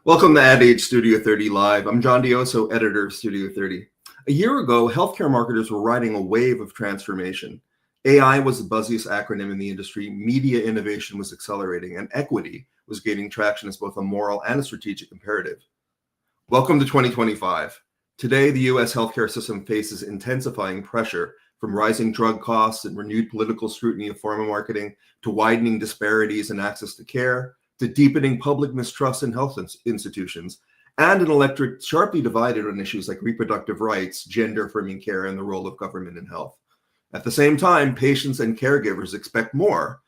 Welcome to Ad Age Studio 30 Live. I'm John Dioso, editor of Studio 30. A year ago, healthcare marketers were riding a wave of transformation. AI was the buzziest acronym in the industry, media innovation was accelerating, and equity was gaining traction as both a moral and a strategic imperative. Welcome to 2025. Today, the US healthcare system faces intensifying pressure from rising drug costs and renewed political scrutiny of pharma marketing, to widening disparities in access to care, to deepening public mistrust in health institutions, and an electorate sharply divided on issues like reproductive rights, gender-affirming care, and the role of government in health. At the same time, patients and caregivers expect more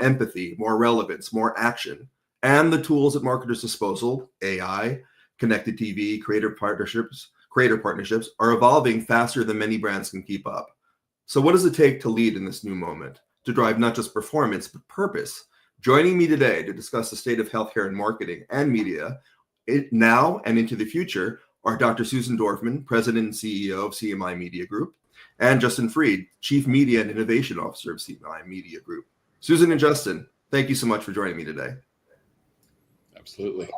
empathy, more relevance, more action, and the tools at marketers' disposal, AI, connected TV, creator partnerships, are evolving faster than many brands can keep up. So what does it take to lead in this new moment, to drive not just performance, but purpose? Joining me today to discuss the state of healthcare and marketing and media now and into the future are Dr. Susan Dorfman, President and CEO of CMI Media Group, and Justin Freed, Chief Media and Innovation Officer of CMI Media Group. Susan and Justin, thank you so much for joining me today. Absolutely.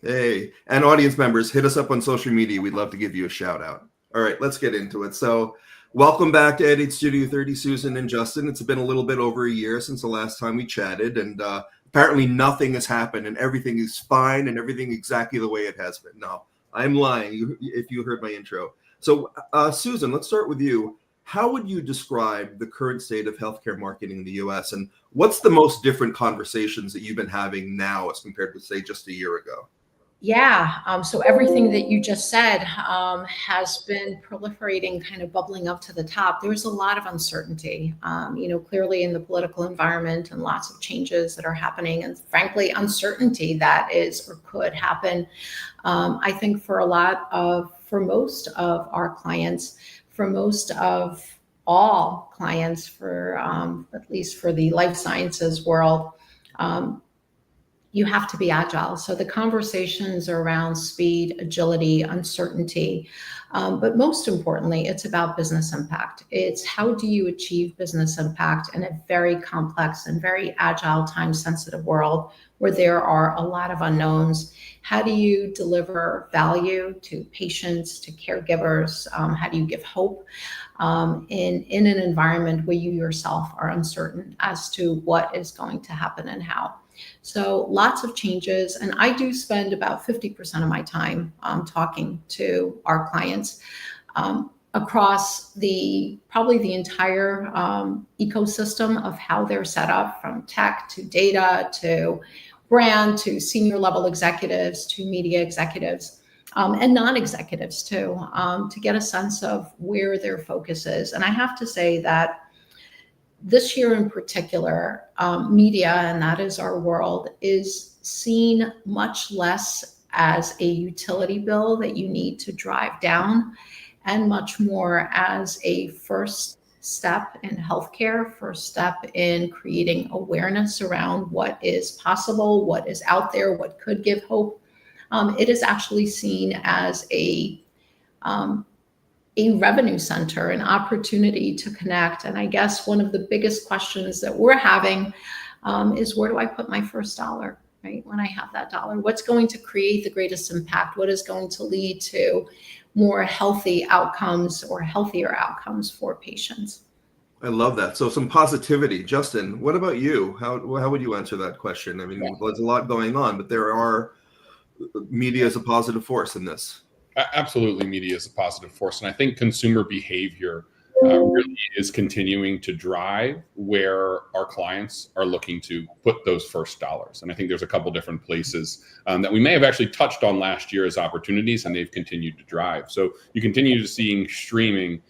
Hey, and audience members, hit us up on social media. We'd love to give you a shout out. All right, let's get into it. So welcome back to Ad Age Studio 30, Susan and Justin. It's been a little bit over a year since the last time we chatted, and apparently nothing has happened and everything is fine and everything exactly the way it has been. No, I'm lying if you heard my intro. So Susan, let's start with you. How would you describe the current state of healthcare marketing in the US, and what's the most different conversations that you've been having now as compared with, say, just a year ago? Yeah, so everything that you just said has been proliferating, kind of bubbling up to the top. There's a lot of uncertainty, clearly in the political environment, and lots of changes that are happening, and frankly, uncertainty that is or could happen. I think for most of our clients, for most of all clients, for at least for the life sciences world, you have to be agile. So the conversations are around speed, agility, uncertainty, but most importantly, it's about business impact. It's how do you achieve business impact in a very complex and very agile, time-sensitive world where there are a lot of unknowns. How do you deliver value to patients, to caregivers? How do you give hope in an environment where you yourself are uncertain as to what is going to happen and how? So lots of changes, and I do spend about 50% of my time talking to our clients across probably the entire ecosystem of how they're set up, from tech to data to brand to senior level executives to media executives and non-executives too, to get a sense of where their focus is. And I have to say that this year in particular, media, and that is our world, is seen much less as a utility bill that you need to drive down, and much more as a first step in healthcare, first step in creating awareness around what is possible, what is out there, what could give hope. It is actually seen as a revenue center, an opportunity to connect. And I guess one of the biggest questions that we're having is, where do I put my first dollar? right? When I have that dollar, what's going to create the greatest impact? What is going to lead to more healthy outcomes or healthier outcomes for patients? I love that. So some positivity. Justin, what about you? How would you answer that question? I mean, there's a lot going on, but there are media is a positive force in this. Absolutely, media is a positive force. And I think consumer behavior really is continuing to drive where our clients are looking to put those first dollars. And I think there's a couple different places that we may have actually touched on last year as opportunities, and they've continued to drive. So you continue to seeing streaming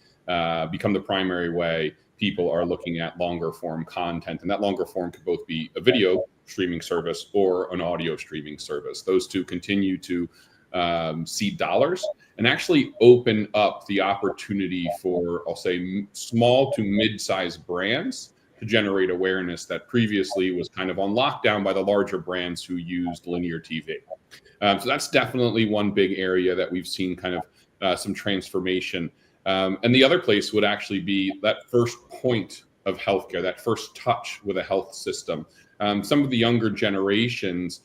become the primary way people are looking at longer form content. And that longer form could both be a video streaming service or an audio streaming service. Those two continue to seed dollars and actually open up the opportunity for, I'll say, small to mid-sized brands to generate awareness that previously was kind of on lockdown by the larger brands who used linear TV. So that's definitely one big area that we've seen kind of some transformation. And the other place would actually be that first point of healthcare, that first touch with a health system. Some of the younger generations,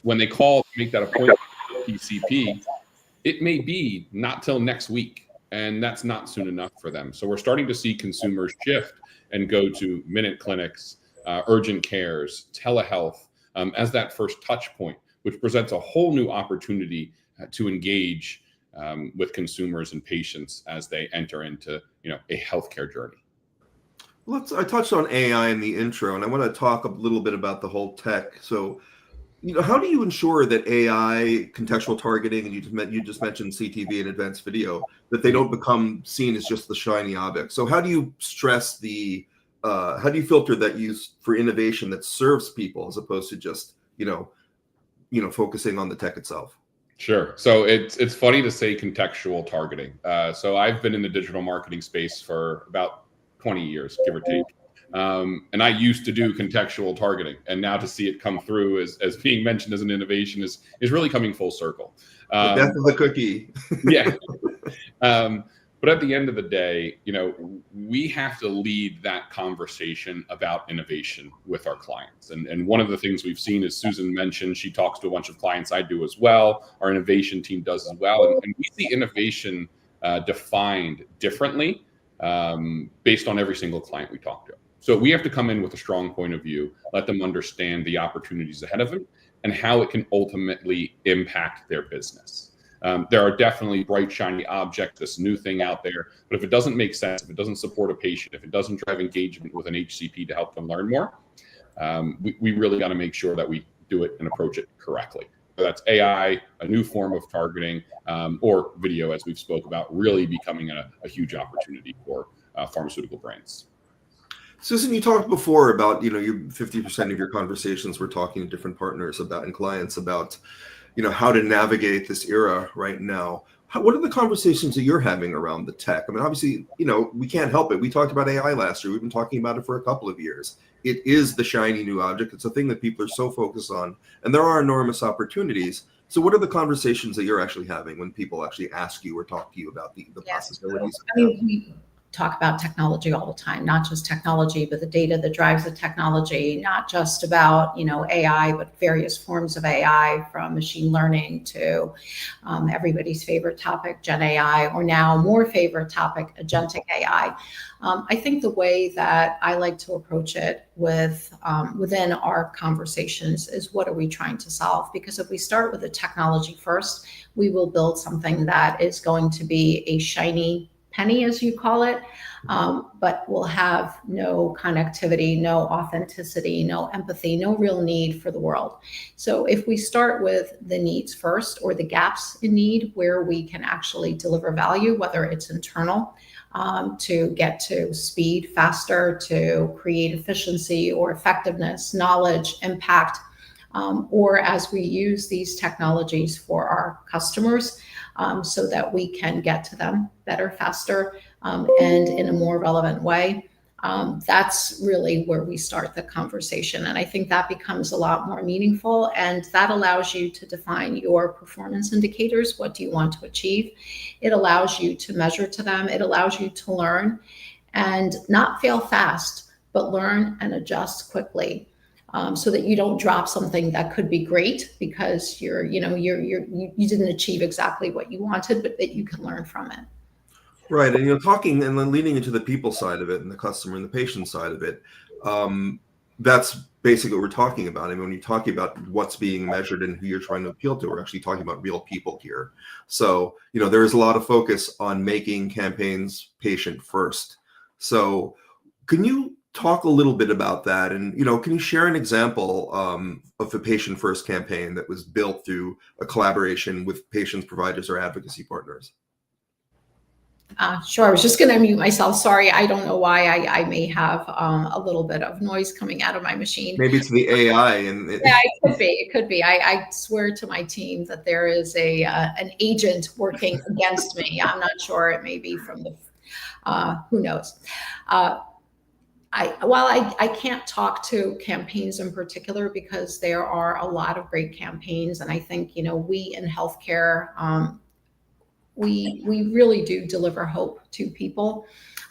when they call to make that appointment with PCP, it may be not till next week, and that's not soon enough for them. So we're starting to see consumers shift and go to minute clinics, urgent cares, telehealth as that first touch point, which presents a whole new opportunity to engage with consumers and patients as they enter into a healthcare journey. I touched on AI in the intro, and I want to talk a little bit about the whole tech. So, how do you ensure that AI, contextual targeting, and you just mentioned CTV and advanced video, that they don't become seen as just the shiny object? So how do you stress how do you filter that use for innovation that serves people as opposed to just, focusing on the tech itself? Sure. So it's funny to say contextual targeting. So I've been in the digital marketing space for about 20 years, give or take. And I used to do contextual targeting, and now to see it come through as being mentioned as an innovation is really coming full circle. The death of the cookie. Yeah. But at the end of the day, we have to lead that conversation about innovation with our clients. And one of the things we've seen, as Susan mentioned, she talks to a bunch of clients. I do as well. Our innovation team does as well. And we see innovation defined differently based on every single client we talk to. So we have to come in with a strong point of view, let them understand the opportunities ahead of them and how it can ultimately impact their business. There are definitely bright, shiny objects, this new thing out there, but if it doesn't make sense, if it doesn't support a patient, if it doesn't drive engagement with an HCP to help them learn more, we really got to make sure that we do it and approach it correctly. So that's AI, a new form of targeting, or video, as we've spoke about, really becoming a huge opportunity for pharmaceutical brands. Susan, you talked before about, your 50% of your conversations were talking to different partners about and clients about, how to navigate this era right now. What are the conversations that you're having around the tech? I mean, obviously, we can't help it. We talked about AI last year. We've been talking about it for a couple of years. It is the shiny new object. It's a thing that people are so focused on, and there are enormous opportunities. So what are the conversations that you're actually having when people actually ask you or talk to you about the possibilities? We talk about technology all the time, not just technology, but the data that drives the technology, not just about, AI, but various forms of AI, from machine learning to everybody's favorite topic, Gen AI, or now more favorite topic, agentic AI. I think the way that I like to approach it within our conversations is, what are we trying to solve? Because if we start with the technology first, we will build something that is going to be a shiny penny, as you call it, but will have no connectivity, no authenticity, no empathy, no real need for the world. So if we start with the needs first, or the gaps in need where we can actually deliver value, whether it's internal, to get to speed faster, to create efficiency or effectiveness, knowledge, impact, or as we use these technologies for our customers, so that we can get to them better, faster, and in a more relevant way. That's really where we start the conversation. And I think that becomes a lot more meaningful, and that allows you to define your performance indicators. What do you want to achieve? It allows you to measure to them. It allows you to learn and not fail fast, but learn and adjust quickly. so that you don't drop something that could be great because you didn't achieve exactly what you wanted, but that you can learn from it. Right. And talking and then leaning into the people side of it and the customer and the patient side of it. That's basically what we're talking about. I mean, when you're talking about what's being measured and who you're trying to appeal to, we're actually talking about real people here. So, there is a lot of focus on making campaigns patient first. So can you talk a little bit about that? And, can you share an example of the patient first campaign that was built through a collaboration with patients, providers, or advocacy partners? Sure. I was just going to mute myself. Sorry. I don't know why I may have a little bit of noise coming out of my machine. Maybe it's the AI. Yeah, it could be. It could be. I swear to my team that there is an agent working against me. I'm not sure. It may be from the, who knows. While I can't talk to campaigns in particular because there are a lot of great campaigns, and I think, we in healthcare, we really do deliver hope to people.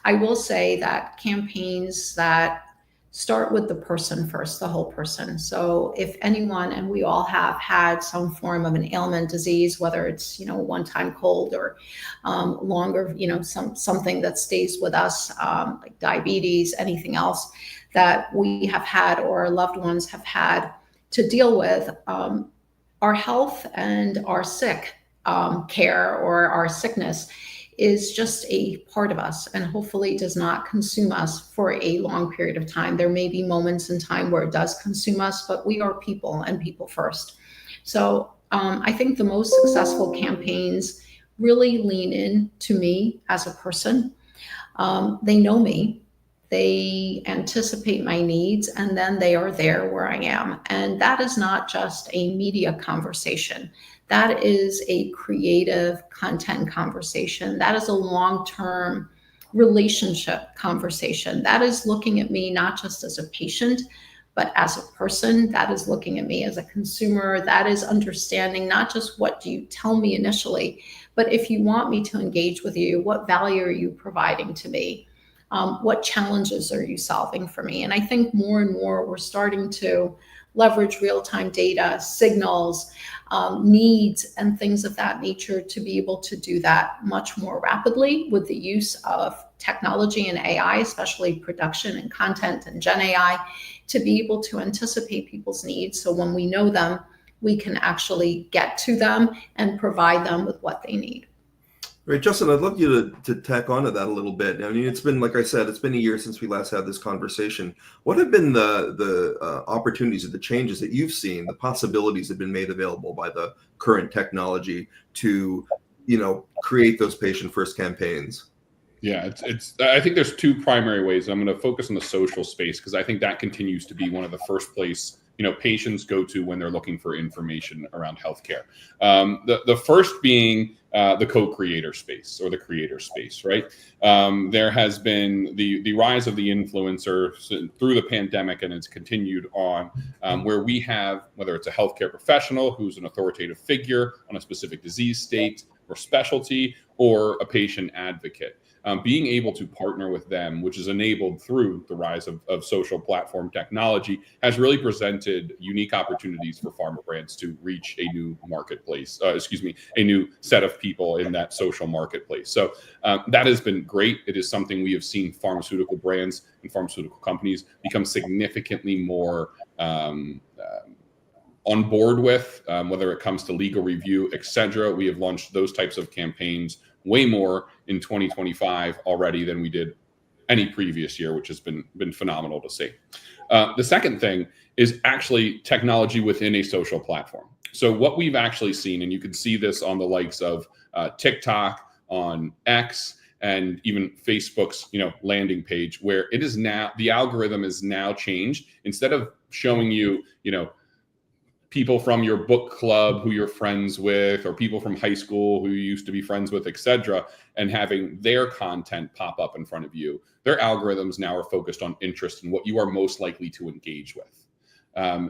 I will say that campaigns that start with the person first, the whole person. So if anyone, and we all have had some form of an ailment, disease, whether it's, one-time cold or longer, something that stays with us, like diabetes, anything else that we have had or our loved ones have had to deal with, our health and our sick care or our sickness is just a part of us and hopefully does not consume us for a long period of time. There may be moments in time where it does consume us, but we are people and people first. So I think the most successful campaigns really lean in to me as a person. They know me. They anticipate my needs, and then they are there where I am. And that is not just a media conversation. That is a creative content conversation. That is a long-term relationship conversation. That is looking at me not just as a patient, but as a person. That is looking at me as a consumer. That is understanding not just what do you tell me initially, but if you want me to engage with you, what value are you providing to me? What challenges are you solving for me? And I think more and more we're starting to leverage real-time data, signals, needs, and things of that nature to be able to do that much more rapidly with the use of technology and AI, especially production and content and Gen AI, to be able to anticipate people's needs. So when we know them, we can actually get to them and provide them with what they need. Right, Justin, I'd love you to tack onto that a little bit. I mean, it's been, like I said, it's been a year since we last had this conversation. What have been the opportunities or the changes that you've seen, the possibilities that have been made available by the current technology to, create those patient-first campaigns? Yeah, I think there's two primary ways. I'm going to focus on the social space because I think that continues to be one of the first place patients go to when they're looking for information around healthcare. The first being the co-creator space or the creator space, right? There has been the rise of the influencer through the pandemic, and it's continued on where we have, whether it's a healthcare professional who's an authoritative figure on a specific disease state or specialty, or a patient advocate. Being able to partner with them, which is enabled through the rise of social platform technology, has really presented unique opportunities for pharma brands to reach a new marketplace, a new set of people in that social marketplace. So that has been great. It is something we have seen pharmaceutical brands and pharmaceutical companies become significantly more on board with, whether it comes to legal review, et cetera. We have launched those types of campaigns way more in 2025 already than we did any previous year, which has been phenomenal to see. The second thing is actually technology within a social platform. So what we've actually seen, and you can see this on the likes of TikTok, on X, and even Facebook's landing page, where it is now, the algorithm is now changed. Instead of showing you people from your book club who you're friends with, or people from high school who you used to be friends with, et cetera, and having their content pop up in front of you, their algorithms now are focused on interest and what you are most likely to engage with.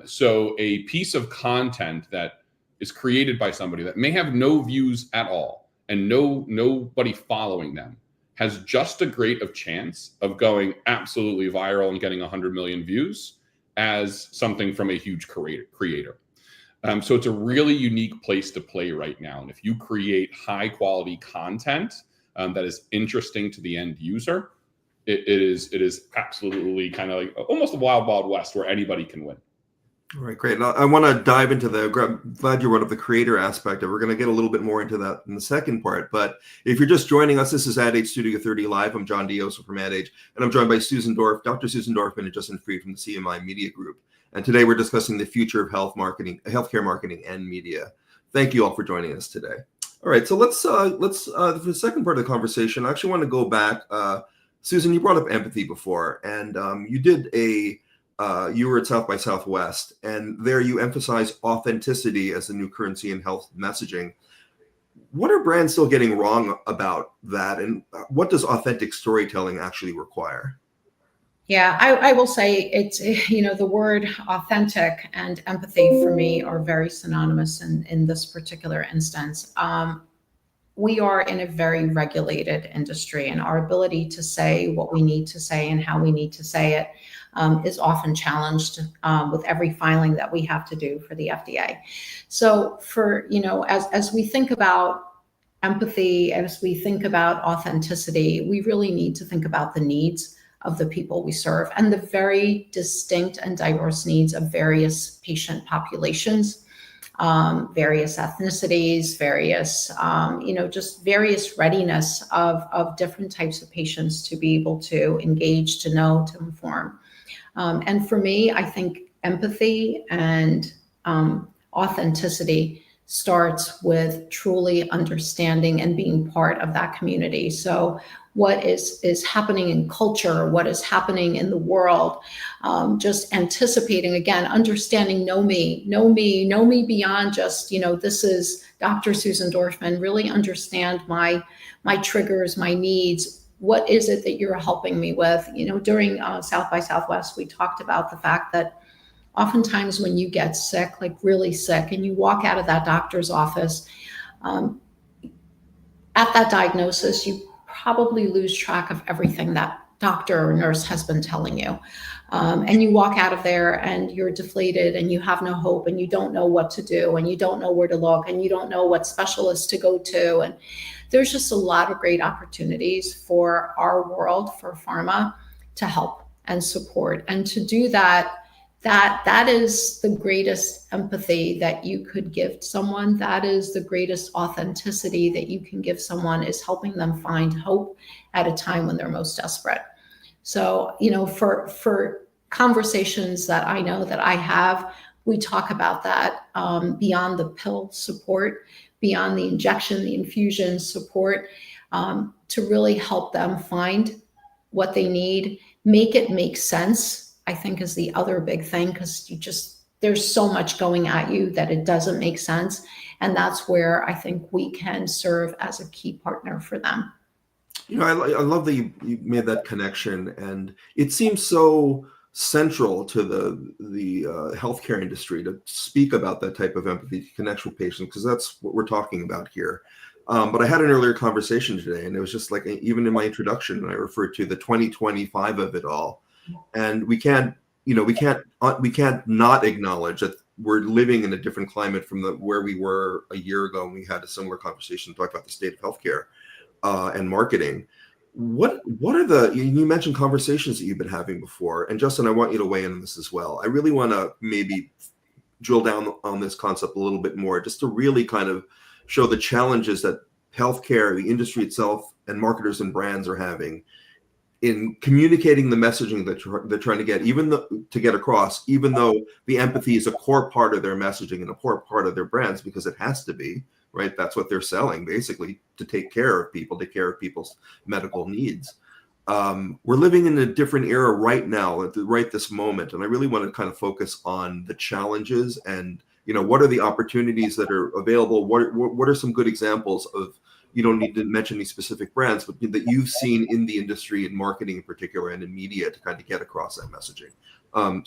So a piece of content that is created by somebody that may have no views at all and nobody following them has just a great of chance of going absolutely viral and getting 100 million views, as something from a huge creator. So it's a really unique place to play right now. And if you create high quality content that is interesting to the end user, it is absolutely kind of like almost a wild west where anybody can win. All right, great. Now, I want to dive into glad you brought up the creator aspect of it. We're going to get a little bit more into that in the second part. But if you're just joining us, this is Ad Age Studio 30 Live. I'm John Dioso from Ad Age, and I'm joined by Dr. Susan Dorfman and Justin Freed from the CMI Media Group. And today we're discussing the future of healthcare marketing and media. Thank you all for joining us today. All right, so let's for the second part of the conversation, I actually want to go back. Susan, you brought up empathy before, and you did you were at South by Southwest, and there you emphasize authenticity as the new currency in health messaging. What are brands still getting wrong about that, and what does authentic storytelling actually require? Yeah, I will say it's, the word authentic and empathy for me are very synonymous in this particular instance. We are in a very regulated industry, and our ability to say what we need to say and how we need to say it is often challenged with every filing that we have to do for the FDA. So as we think about empathy, as we think about authenticity, we really need to think about the needs of the people we serve and the very distinct and diverse needs of various patient populations, various ethnicities, various, just various readiness of different types of patients to be able to engage, to know, to inform. And for me, I think empathy and authenticity starts with truly understanding and being part of that community. So what is happening in culture, what is happening in the world, just anticipating, again, understanding, know me beyond just, this is Dr. Susan Dorfman, really understand my triggers, my needs. What is it that you're helping me with? During South by Southwest, we talked about the fact that oftentimes when you get sick, like really sick, and you walk out of that doctor's office, at that diagnosis, you probably lose track of everything that doctor or nurse has been telling you. And you walk out of there and you're deflated and you have no hope and you don't know what to do and you don't know where to look and you don't know what specialist to go to. And there's just a lot of great opportunities for our world, for pharma, to help and support. And to do that is the greatest empathy that you could give someone. That is the greatest authenticity that you can give someone, is helping them find hope at a time when they're most desperate. So, for conversations that I know that I have, we talk about that beyond the pill support, beyond the injection, the infusion support, to really help them find what they need, make it make sense, I think, is the other big thing, because there's so much going at you that it doesn't make sense. And that's where I think we can serve as a key partner for them. I love that you made that connection, and it seems so central to the healthcare industry to speak about that type of empathy, connection with patients, because that's what we're talking about here. But I had an earlier conversation today, and it was just like, even in my introduction, I referred to the 2025 of it all. And we can't not acknowledge that we're living in a different climate from where we were a year ago when we had a similar conversation to talk about the state of healthcare and marketing. What are you mentioned conversations that you've been having before, and Justin, I want you to weigh in on this as well. I really want to maybe drill down on this concept a little bit more, just to really kind of show the challenges that healthcare, the industry itself, and marketers and brands are having in communicating the messaging that they're trying to get across, even though the empathy is a core part of their messaging and a core part of their brands, because it has to be, right? That's what they're selling, basically, to take care of people's medical needs. We're living in a different era right now, right this moment, and I really want to kind of focus on the challenges and, what are the opportunities that are available? What are some good examples of, you don't need to mention these specific brands, but that you've seen in the industry, in marketing in particular, and in media, to kind of get across that messaging.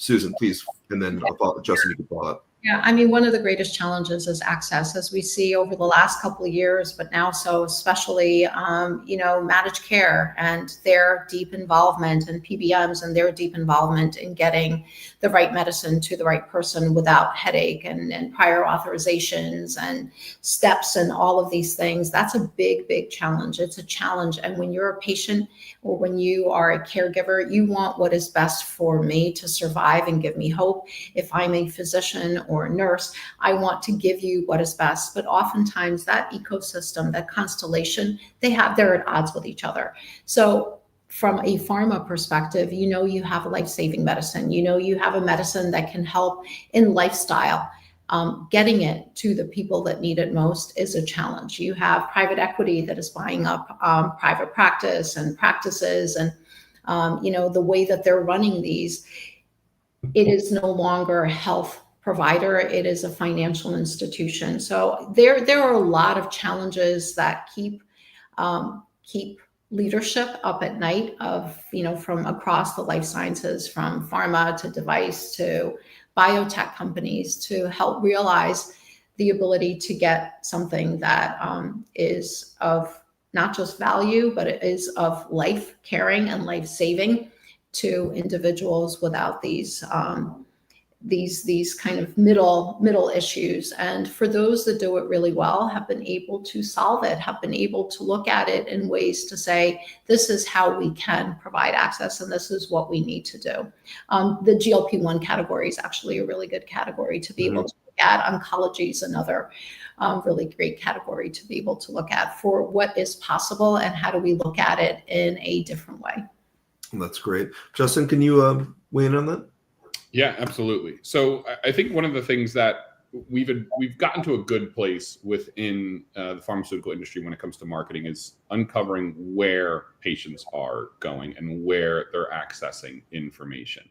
Susan, please, and then Justin, you can follow up. Yeah, I mean, one of the greatest challenges is access, as we see over the last couple of years, but now so especially, managed care and their deep involvement, and PBMs and their deep involvement in getting the right medicine to the right person without headache and prior authorizations and steps and all of these things. That's a big, big challenge. It's a challenge. And when you're a patient or when you are a caregiver, you want what is best for me to survive and give me hope. If I'm a physician or a nurse, I want to give you what is best. But oftentimes that ecosystem, that constellation, they're at odds with each other. So from a pharma perspective, you have a life-saving medicine, you have a medicine that can help in lifestyle. Getting it to the people that need it most is a challenge. You have private equity that is buying up private practice and practices, and the way that they're running these, it is no longer a health provider, it is a financial institution. So there are a lot of challenges that keep leadership up at night, from across the life sciences, from pharma to device to biotech companies, to help realize the ability to get something that is of not just value, but it is of life caring and life saving to individuals without these kind of middle issues. And for those that do it really well, have been able to solve it, have been able to look at it in ways to say, this is how we can provide access, and this is what we need to do. The GLP-1 category is actually a really good category to be able to look at. Oncology is another really great category to be able to look at for what is possible and how do we look at it in a different way. That's great. Justin, can you weigh in on that? Yeah, absolutely. So I think one of the things that we've gotten to a good place within the pharmaceutical industry when it comes to marketing is uncovering where patients are going and where they're accessing information.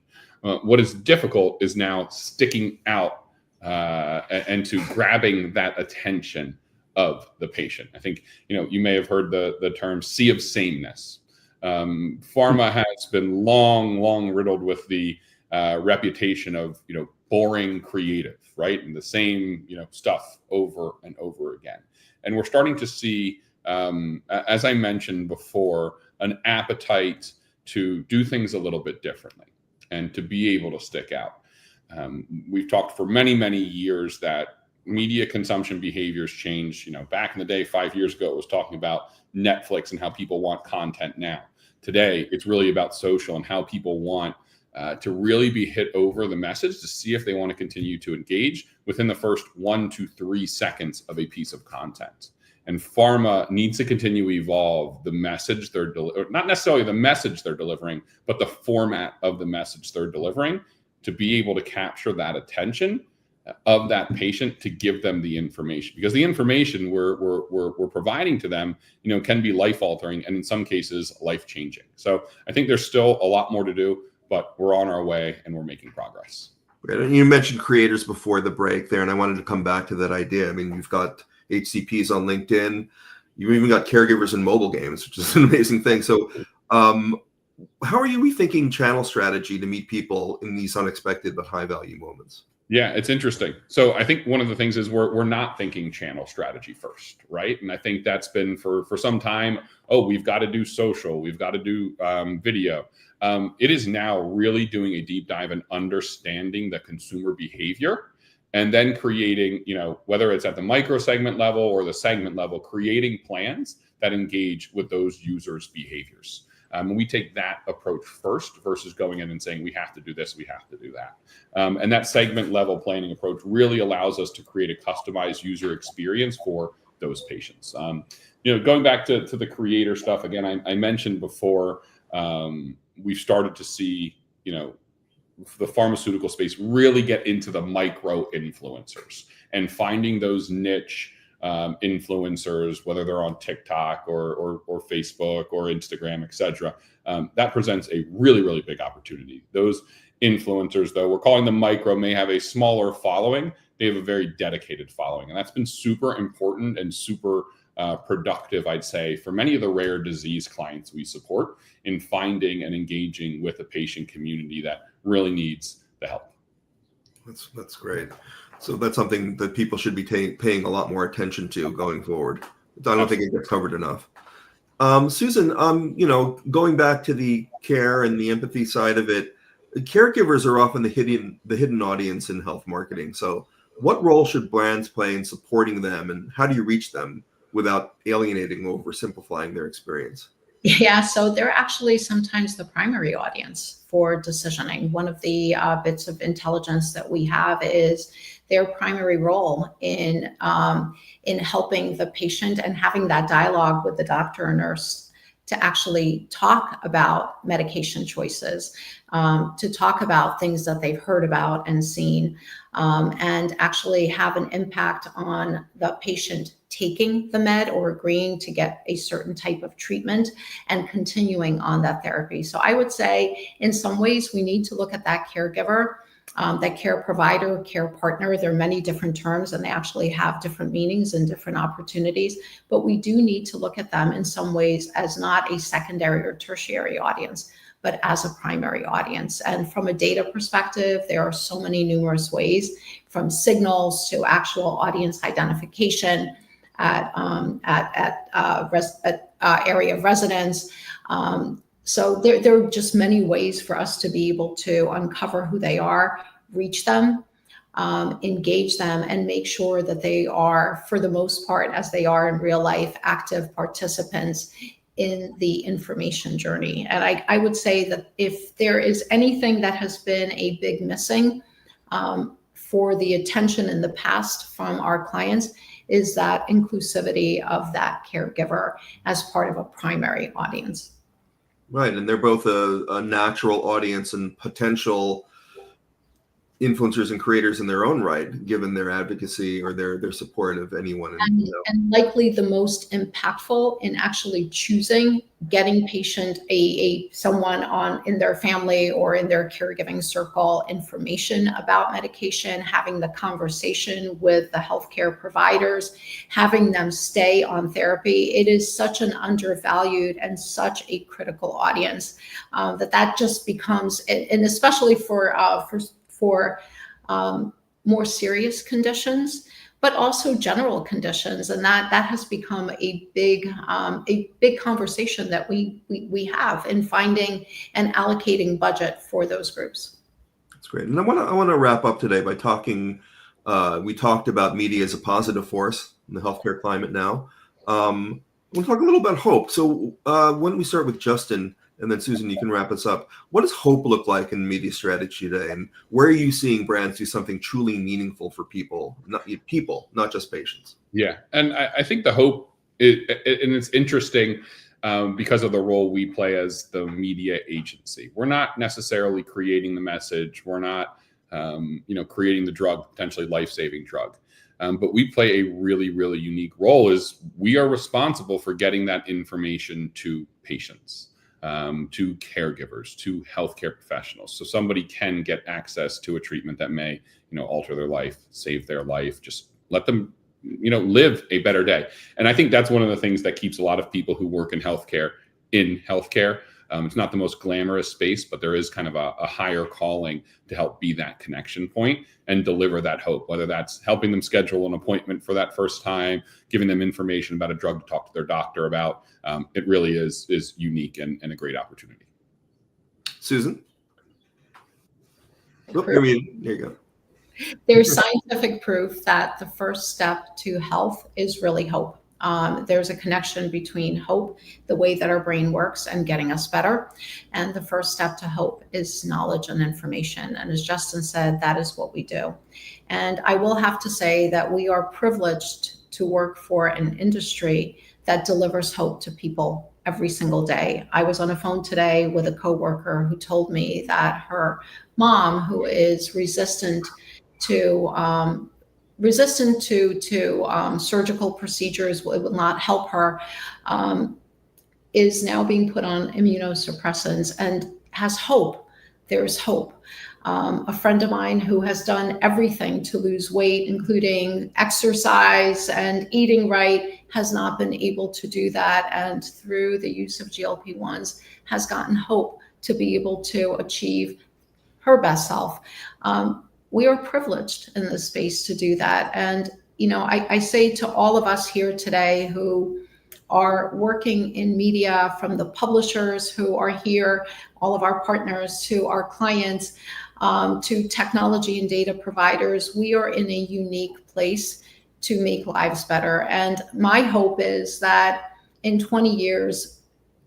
What is difficult is now sticking out and to grabbing that attention of the patient. I think you may have heard the term sea of sameness. Pharma has been long riddled with the reputation of boring creative, right, and the same stuff over and over again. And we're starting to see, as I mentioned before, an appetite to do things a little bit differently and to be able to stick out. We've talked for many years that media consumption behaviors change. Back in the day, 5 years ago, it was talking about Netflix and how people want content now. Today, it's really about social and how people want to really be hit over the message to see if they want to continue to engage within the first 1 to 3 seconds of a piece of content. And pharma needs to continue to evolve the message they're not necessarily the message they're delivering, but the format of the message they're delivering to be able to capture that attention of that patient to give them the information, because the information we're providing to them, can be life altering and in some cases life changing. So I think there's still a lot more to do, but we're on our way and we're making progress. You mentioned creators before the break there, and I wanted to come back to that idea. I mean, you've got HCPs on LinkedIn. You've even got caregivers in mobile games, which is an amazing thing. So how are you rethinking channel strategy to meet people in these unexpected but high value moments? Yeah, it's interesting. So I think one of the things is we're not thinking channel strategy first, right? And I think that's been for some time. Oh, we've got to do social, we've got to do video. It is now really doing a deep dive and understanding the consumer behavior, and then creating, whether it's at the micro segment level or the segment level, creating plans that engage with those users' behaviors. We take that approach first versus going in and saying, we have to do this, we have to do that. And that segment level planning approach really allows us to create a customized user experience for those patients. Going back to the creator stuff, again, I mentioned before, we've started to see, the pharmaceutical space really get into the micro influencers and finding those niche influencers, whether they're on TikTok or Facebook or Instagram, etc. That presents a really big opportunity. Those influencers, though we're calling them micro, may have a smaller following. They have a very dedicated following, and that's been super important and super productive, I'd say, for many of the rare disease clients we support in finding and engaging with a patient community that really needs the help. That's great. So that's something that people should be paying a lot more attention to going forward. I don't think it gets covered enough. Susan, going back to the care and the empathy side of it, caregivers are often the hidden audience in health marketing. So what role should brands play in supporting them, and how do you reach them without alienating or oversimplifying their experience? Yeah, so they're actually sometimes the primary audience for decisioning. One of the bits of intelligence that we have is their primary role in helping the patient and having that dialogue with the doctor or nurse to actually talk about medication choices, to talk about things that they've heard about and seen, and actually have an impact on the patient taking the med or agreeing to get a certain type of treatment and continuing on that therapy. So I would say in some ways we need to look at that caregiver, that care provider, care partner. There are many different terms and they actually have different meanings and different opportunities, but we do need to look at them in some ways as not a secondary or tertiary audience, but as a primary audience. And from a data perspective, there are so many numerous ways, from signals to actual audience identification at area of residence. So there are just many ways for us to be able to uncover who they are, reach them, engage them, and make sure that they are, for the most part, as they are in real life, active participants in the information journey. And I would say that if there is anything that has been a big missing for the attention in the past from our clients, is that inclusivity of that caregiver as part of a primary audience. Right, and they're both a natural audience and potential influencers and creators in their own right, given their advocacy or their support of anyone. And likely the most impactful in actually choosing getting patient someone in their family or in their caregiving circle information about medication, having the conversation with the healthcare providers, having them stay on therapy. It is such an undervalued and such a critical audience that just becomes, and especially for more serious conditions, but also general conditions, and that has become a big conversation that we have in finding and allocating budget for those groups. That's great, and I want to wrap up today by talking. We talked about media as a positive force in the healthcare climate now. We'll talk a little about hope. So why don't we start with Justin? And then Susan, you can wrap us up. What does hope look like in media strategy today? And where are you seeing brands do something truly meaningful for people, not just patients? Yeah, and I think the hope, and it's interesting because of the role we play as the media agency. We're not necessarily creating the message. We're not, creating the drug, potentially life-saving drug. But we play a really, really unique role is we are responsible for getting that information to patients. To caregivers, to healthcare professionals. So somebody can get access to a treatment that may, alter their life, save their life, just let them, live a better day. And I think that's one of the things that keeps a lot of people who work in healthcare. It's not the most glamorous space, but there is kind of a higher calling to help be that connection point and deliver that hope, whether that's helping them schedule an appointment for that first time, giving them information about a drug to talk to their doctor about. It really is unique and a great opportunity. Susan? There you go. There's scientific proof that the first step to health is really hope. There's a connection between hope, the way that our brain works, and getting us better. And the first step to hope is knowledge and information. And as Justin said, that is what we do. And I will have to say that we are privileged to work for an industry that delivers hope to people every single day. I was on a phone today with a coworker who told me that her mom, who is resistant to surgical procedures, will not help her, is now being put on immunosuppressants and has hope. There's hope. A friend of mine who has done everything to lose weight, including exercise and eating right, has not been able to do that. And through the use of GLP-1s has gotten hope to be able to achieve her best self. we are privileged in this space to do that. And, I say to all of us here today who are working in media, from the publishers who are here, all of our partners, to our clients, to technology and data providers, we are in a unique place to make lives better. And my hope is that in 20 years,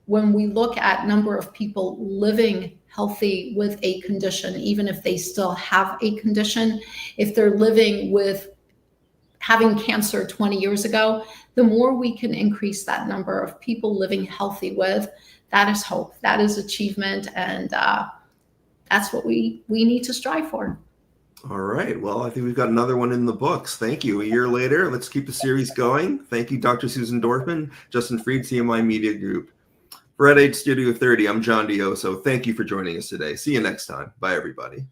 when we look at number of people living healthy with a condition, even if they still have a condition, if they're living with having cancer 20 years ago, the more we can increase that number of people living healthy with, that is hope, that is achievement, and that's what we need to strive for. All right. Well, I think we've got another one in the books. Thank you. A year later, let's keep the series going. Thank you, Dr. Susan Dorfman, Justin Freed, CMI Media Group. For Ed Age Studio 30, I'm John Dioso. Thank you for joining us today. See you next time. Bye, everybody.